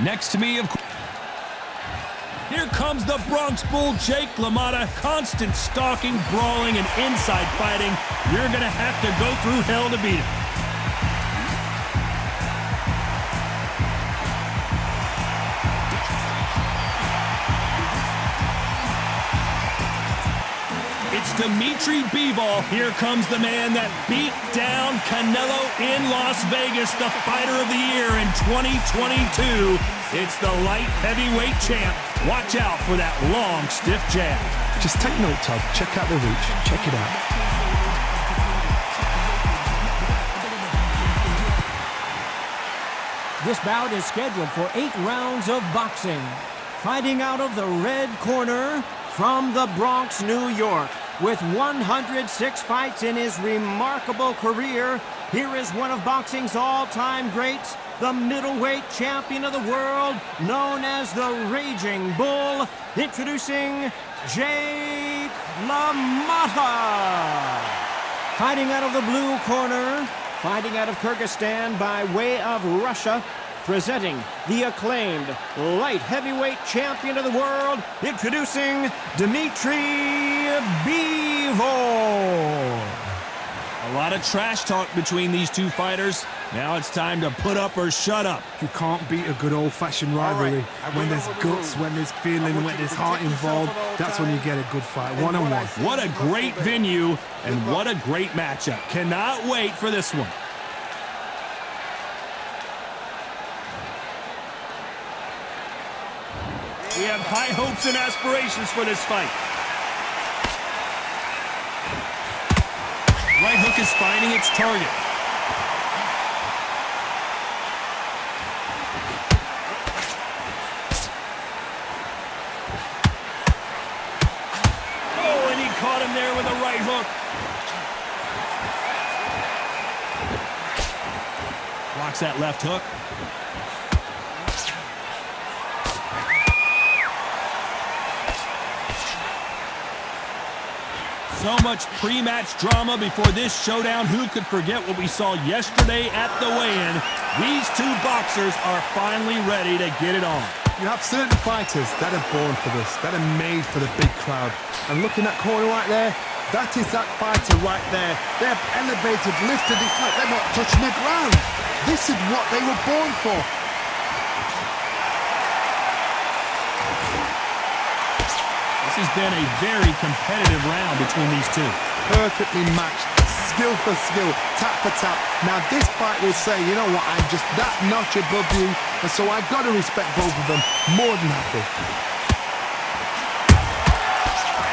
Next to me, of course. Here comes the Bronx Bull, Jake LaMotta. Constant stalking, brawling, and inside fighting. You're going to have to go through hell to beat him. It's Dimitri Bivol. Here comes the man that beat down Canelo in Las Vegas, the fighter of the year in 2022. It's the light heavyweight champ. Watch out for that long, stiff jab. Just take note, Todd. Check out the reach. Check it out. This bout is scheduled for 8 rounds of boxing. Fighting out of the red corner from the Bronx, New York. With 106 fights in his remarkable career, here is one of boxing's all-time greats, the middleweight champion of the world, known as the Raging Bull, introducing Jake LaMotta. Fighting out of the blue corner, fighting out of Kyrgyzstan by way of Russia, presenting the acclaimed light heavyweight champion of the world, introducing Dimitri Bivol. A lot of trash talk between these two fighters. Now it's time to put up or shut up. You can't beat a good old-fashioned rivalry. When there's guts, when there's feeling, when there's heart involved, that's when you get a good fight, one-on-one. What a great venue, and what a great matchup. Cannot wait for this one. We have high hopes and aspirations for this fight. Right hook is finding its target. Oh, and he caught him there with a right hook. Blocks that left hook. So much pre-match drama before this showdown. Who could forget what we saw yesterday at the weigh-in? These two boxers are finally ready to get it on. You have certain fighters that are born for this, that are made for the big crowd. And look in that corner right there, that is that fighter right there. They're elevated, lifted, it's like they're not touching the ground. This is what they were born for. This has been a very competitive round between these two. Perfectly matched, skill for skill, tap for tap. Now this fight will say, you know what, I'm just that notch above you, and so I've got to respect both of them. More than happy.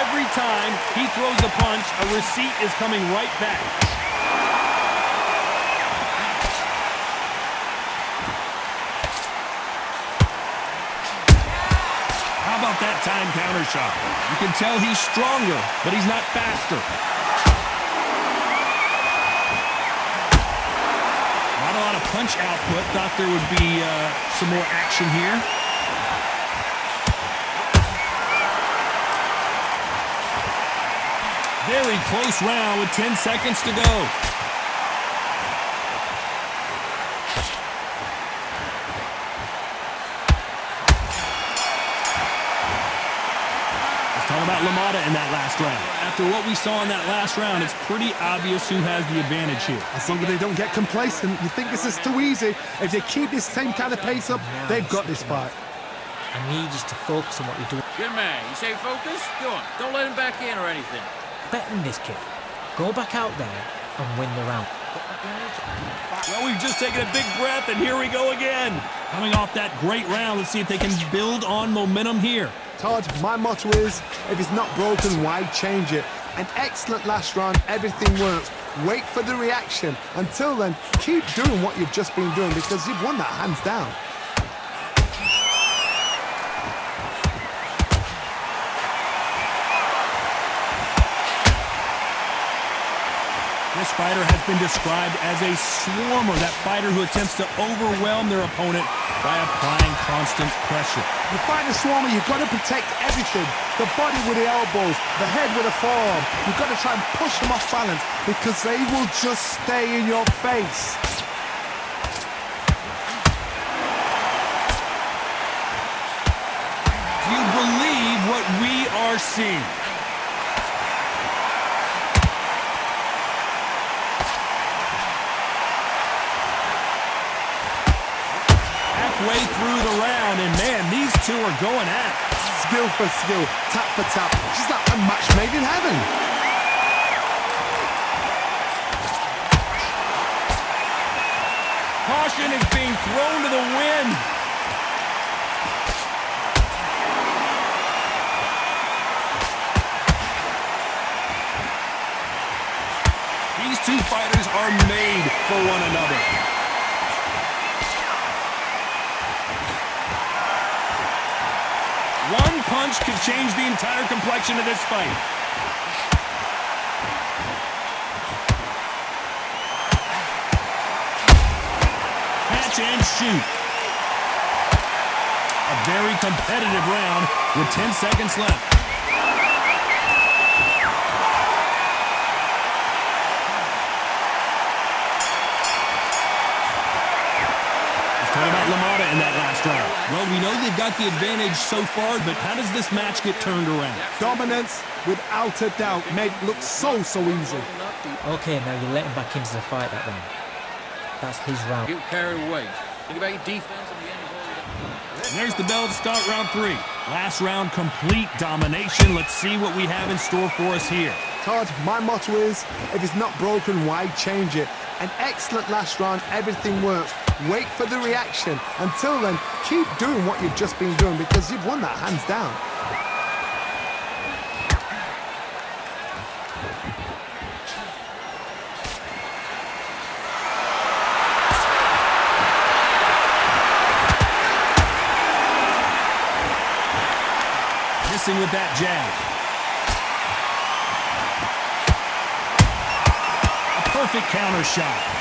Every time he throws a punch, a receipt is coming right back. How about that time counter shot? You can tell he's stronger, but he's not faster. Not a lot of punch output. Thought there would be some more action here. Very close round with 10 seconds to go. About LaMotta in that last round. After what we saw in that last round, it's pretty obvious who has the advantage here. As long as they don't get complacent, you think this is too easy. If they keep this same kind of pace up, they've got this fight. I need you to focus on what you're doing. Good man. You say focus? Go on. Don't let him back in or anything. Bet on this kid. Go back out there and win the round. Well, we've just taken a big breath, and here we go again. Coming off that great round, let's see if they can build on momentum here. Todd, my motto is, if it's not broken, why change it? An excellent last round, everything works. Wait for the reaction. Until then, keep doing what you've just been doing because you've won that hands down. This fighter has been described as a swarmer, that fighter who attempts to overwhelm their opponent by applying constant pressure. You fight a swarmer, you've got to protect everything. The body with the elbows, the head with the forearm. You've got to try and push them off balance because they will just stay in your face. scene. Halfway through the round, and man, these two are going at it. Skill for skill, tap for tap. Just like a match made in heaven. Caution is being thrown to the wind. These two fighters are made for one another. One punch could change the entire complexion of this fight. Catch and shoot. A very competitive round with 10 seconds left. Talk about LaMotta in that last round. Well, we know they've got the advantage so far, but how does this match get turned around? Dominance, without a doubt, made it look so easy. Okay, now you're letting back into the fight that round. That's his round. Get carried away. Think about your defense and the end is And there's the bell to start round 3. Last round, complete domination. Let's see what we have in store for us here. Todd, my motto is, if it's not broken, why change it? An excellent last round, everything works. Wait for the reaction. Until then, keep doing what you've just been doing because you've won that hands down. Missing with that jab. A perfect counter shot.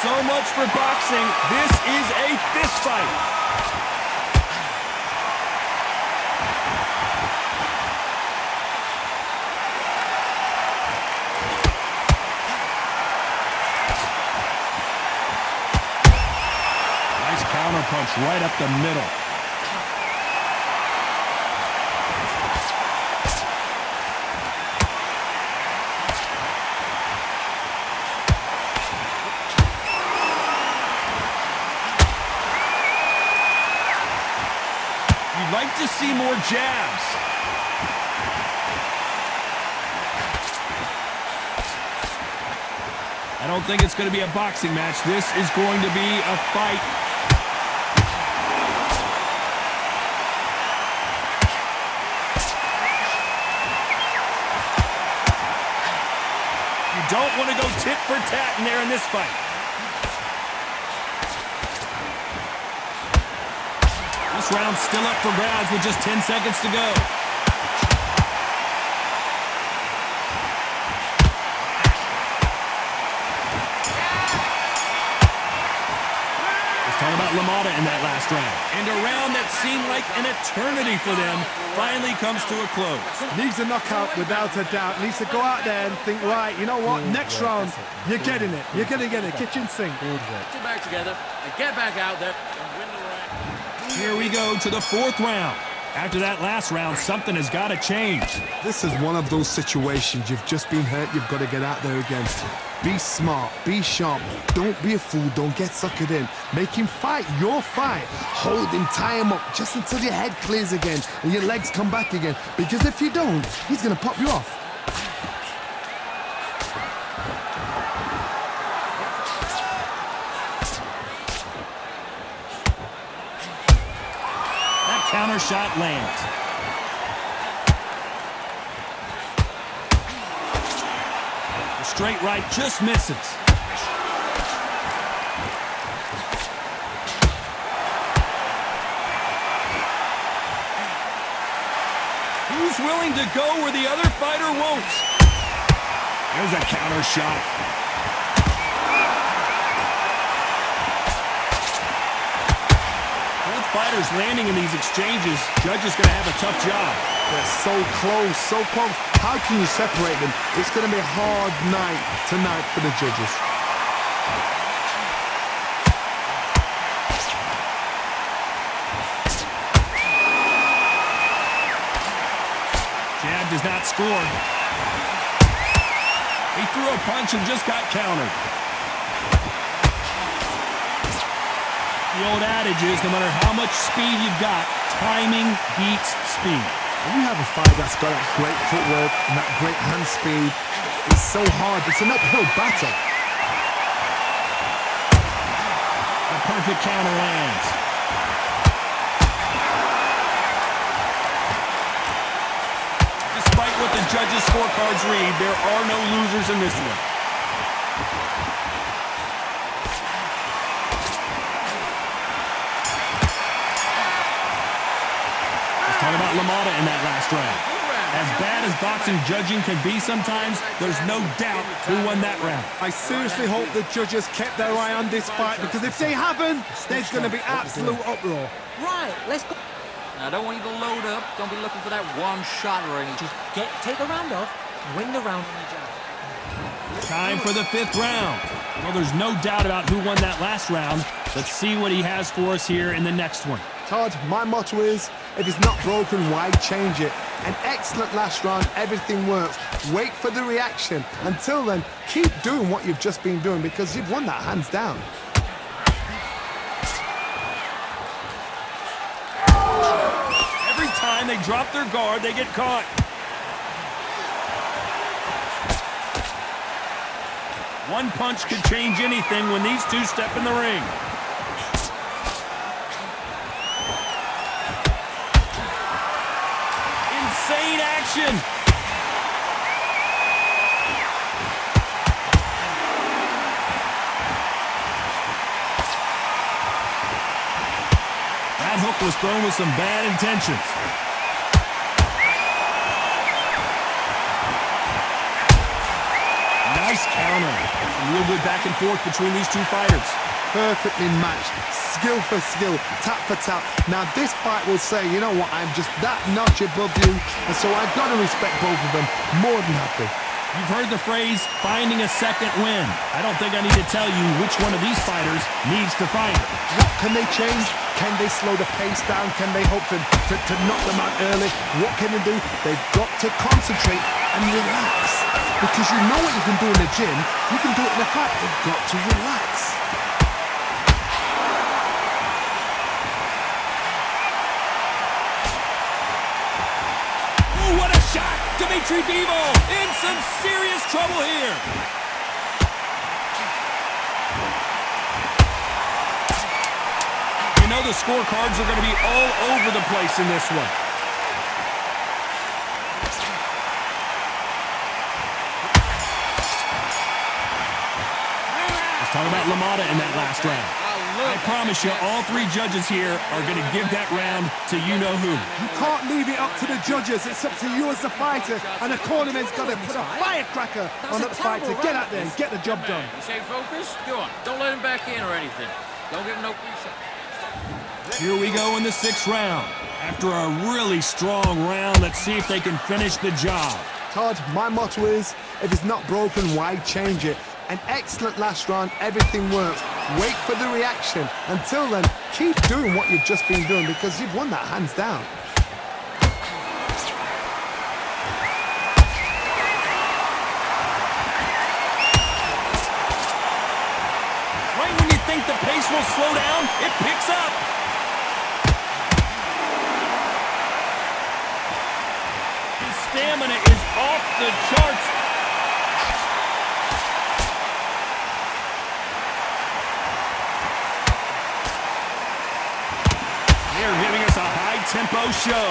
So much for boxing. This is a fist fight. Nice counter punch right up the middle. Like to see more jabs. I don't think it's going to be a boxing match. This is going to be a fight. You don't want to go tit for tat in there in this fight. This round's still up for grabs with just 10 seconds to go. Let's talk about LaMotta in that last round. And a round that seemed like an eternity for them finally comes to a close. Needs a knockout without a doubt. Needs to go out there and think, right, you know what, next round, you're getting it. You're going to get it. Kitchen sink. get back together and get back out there and win the round. Here we go to the 4th round. After that last round, something has got to change. This is one of those situations. You've just been hurt. You've got to get out there again. Be smart. Be sharp. Don't be a fool. Don't get suckered in. Make him fight your fight. Hold him. Tie him up just until your head clears again and your legs come back again. Because if you don't, he's going to pop you off. Counter shot lands. The straight right just misses. Who's willing to go where the other fighter won't? There's a counter shot. Fighters landing in these exchanges, judge is going to have a tough job. They're so close, so close. How can you separate them? It's going to be a hard night tonight for the judges. scored. He threw a punch and just got countered. The old adage is no matter how much speed you've got, timing beats speed. When you have a fight that's got that great footwork and that great hand speed, it's so hard. It's an uphill battle. A perfect counter lands. Despite what the judges' scorecards read, there are no losers in this one. Let's talk about LaMotta in that last round. As bad as boxing judging can be sometimes, there's no doubt who won that round. I seriously hope the judges kept their eye on this fight, because if they haven't, there's going to be absolute uproar. Right, let's go. Now, I don't want you to load up. Don't be looking for that one shot or anything. Take a round off, win the round on the jab. Time for the 5th round. Well, there's no doubt about who won that last round. Let's see what he has for us here in the next one. Todd, my motto is, if it's not broken, why change it? An excellent last round, everything works. Wait for the reaction. Until then, keep doing what you've just been doing, because you've won that hands down. Every time they drop their guard, they get caught. One punch could change anything when these two step in the ring. Insane action. That hook was thrown with some bad intentions. Nice counter. Some real good back and forth between these two fighters. Perfectly matched, skill for skill, tap for tap. Now this fight will say, you know what, I'm just that notch above you, and so I've got to respect both of them. More than happy. You've heard the phrase, finding a second win. I don't think I need to tell you which one of these fighters needs to find it. What can they change? Can they slow the pace down? Can they hope to knock them out early? What can they do? They've got to concentrate and relax. Because you know what you can do in the gym, you can do it in a fight. They've got to relax. Oh, what a shot! Dimitri Bivol in some serious trouble here. You know the scorecards are going to be all over the place in this one. Let's talk about LaMotta in that last round. I promise you, all three judges here are going to give that round to you-know-who. You can't leave it up to the judges. It's up to you as the fighter. And the cornerman's got to put a firecracker on that fight to get out there and get the job done. You stay focused? Go on. Don't let him back in or anything. Don't give him no free shot. Here we go in the 6th round. After a really strong round, let's see if they can finish the job. Todd, my motto is, if it's not broken, why change it? An excellent last round, everything works. Wait for the reaction. Until then, keep doing what you've just been doing, because you've won that hands down. Right when you think the pace will slow down, it picks up. His stamina is off the charts. They're giving us a high-tempo show.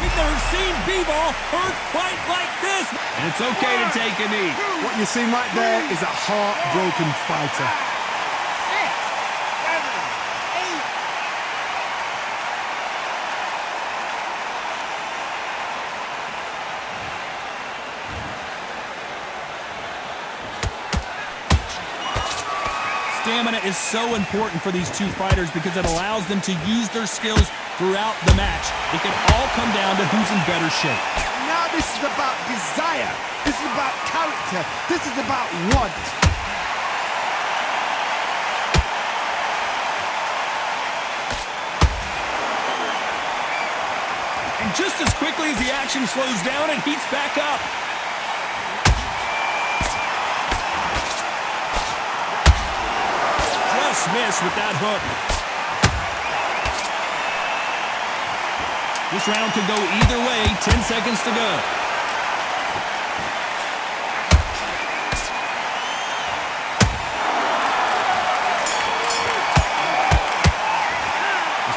We've never seen Bivol hurt quite like this. And it's okay to take a knee. What you're seeing right there is a heartbroken fighter. Stamina is so important for these two fighters because it allows them to use their skills throughout the match. It can all come down to who's in better shape. Now this is about desire. This is about character. This is about want. And just as quickly as the action slows down, it heats back up. Just missed with that hook. This round could go either way. 10 seconds to go.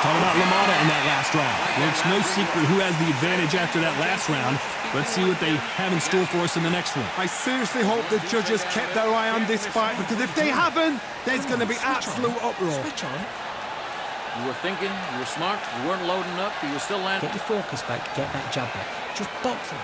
Talk about LaMotta in that last round. Well, it's no secret who has the advantage after that last round. Let's see what they have in store for us in the next one. I seriously hope the judges kept their eye on this fight, because if they haven't, there's going to be absolute uproar. Switch on. You were thinking, you were smart, you weren't loading up, but you were still landing. Get your focus back, get that jab back. Just box him.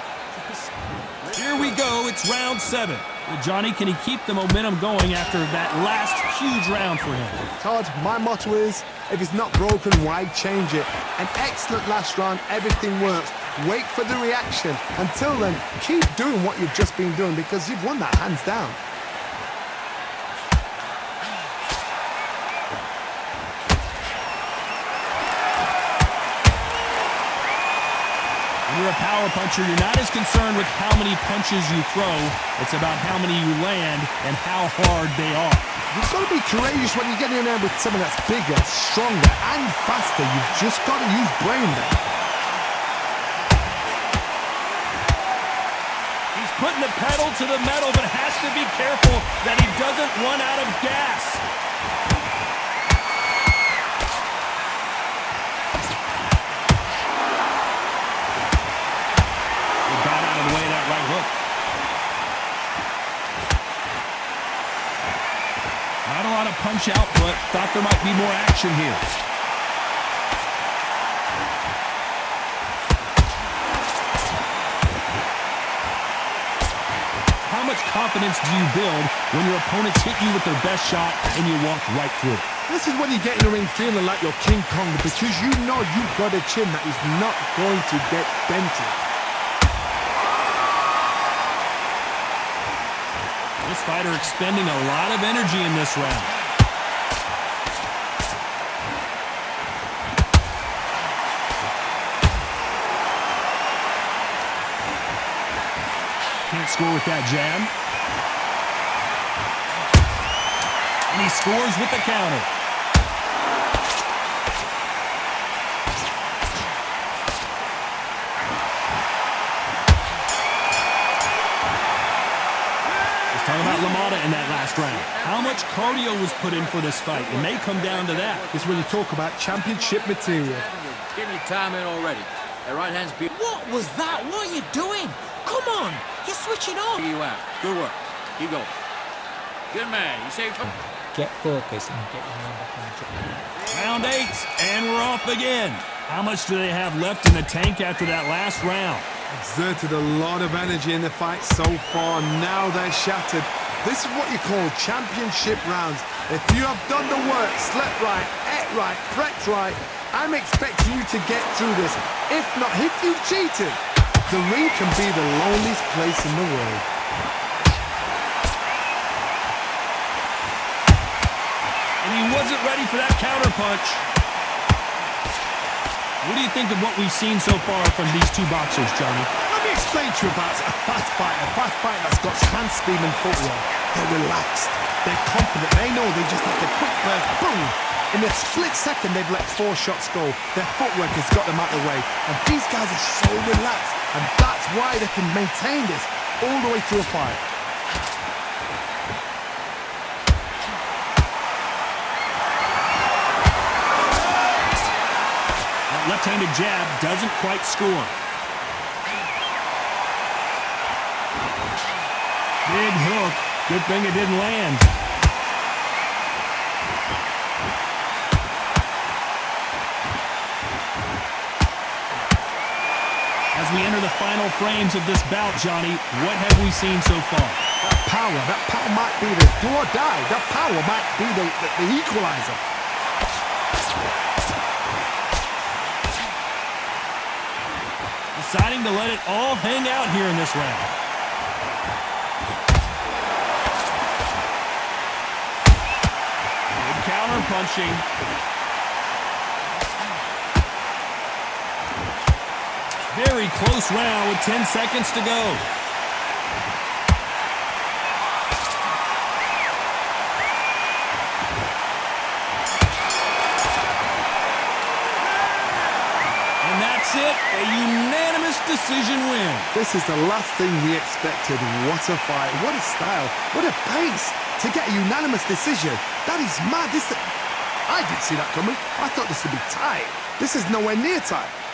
Here we go, it's round 7. Well, Johnny, can he keep the momentum going after that last huge round for him? Todd, my motto is, if it's not broken, why change it? An excellent last round, everything works. Wait for the reaction. Until then, keep doing what you've just been doing, because you've won that hands down. When you're a power puncher, you're not as concerned with how many punches you throw. It's about how many you land and how hard they are. You've got to be courageous when you get in there with someone that's bigger, stronger, and faster. You've just got to use brain there. He's putting the pedal to the metal, but has to be careful that he doesn't run out of gas. He got out of the way of that right hook. Not a lot of punch output. Thought there might be more action here. How much confidence do you build when your opponents hit you with their best shot and you walk right through it? This is when you get in the ring feeling like you're King Kong, because you know you've got a chin that is not going to get dented. This fighter expending a lot of energy in this round. Can't score with that jab. And he scores with the counter. Talk about LaMotta in that last round. How much cardio was put in for this fight? It may come down to that. It's when you talk about championship material. Getting your time in already. That right hand's beat What was that? What are you doing? Come on, you're switching on. you out. Good work. Keep going. Good man. You safe? Get focused and get your mind back on the job. Round 8, and we're off again. How much do they have left in the tank after that last round? Exerted a lot of energy in the fight so far. Now they're shattered. This is what you call championship rounds. If you have done the work, slept right, ate right, prepped right, I'm expecting you to get through this. If not, if you've cheated, the ring can be the loneliest place in the world. And he wasn't ready for that counter punch. What do you think of what we've seen so far from these two boxers, Johnny? Let me explain to you about a fast fighter that's got hand speed and footwork. They're relaxed, they're confident, they know they just have to quick burst, boom! In a split second, they've let 4 shots go. Their footwork has got them out of the way. And these guys are so relaxed, and that's why they can maintain this all the way through a fight. Left-handed jab doesn't quite score. Big hook. Good thing it didn't land. As we enter the final frames of this bout, Johnny, what have we seen so far? That power might be the do or die. That power might be the equalizer. Deciding to let it all hang out here in this round. Good counter punching. Very close round with 10 seconds to go. And that's it, a unanimous decision win. This is the last thing we expected. What a fight, what a style, what a pace to get a unanimous decision. That is mad. I didn't see that coming. I thought this would be tight. This is nowhere near tight.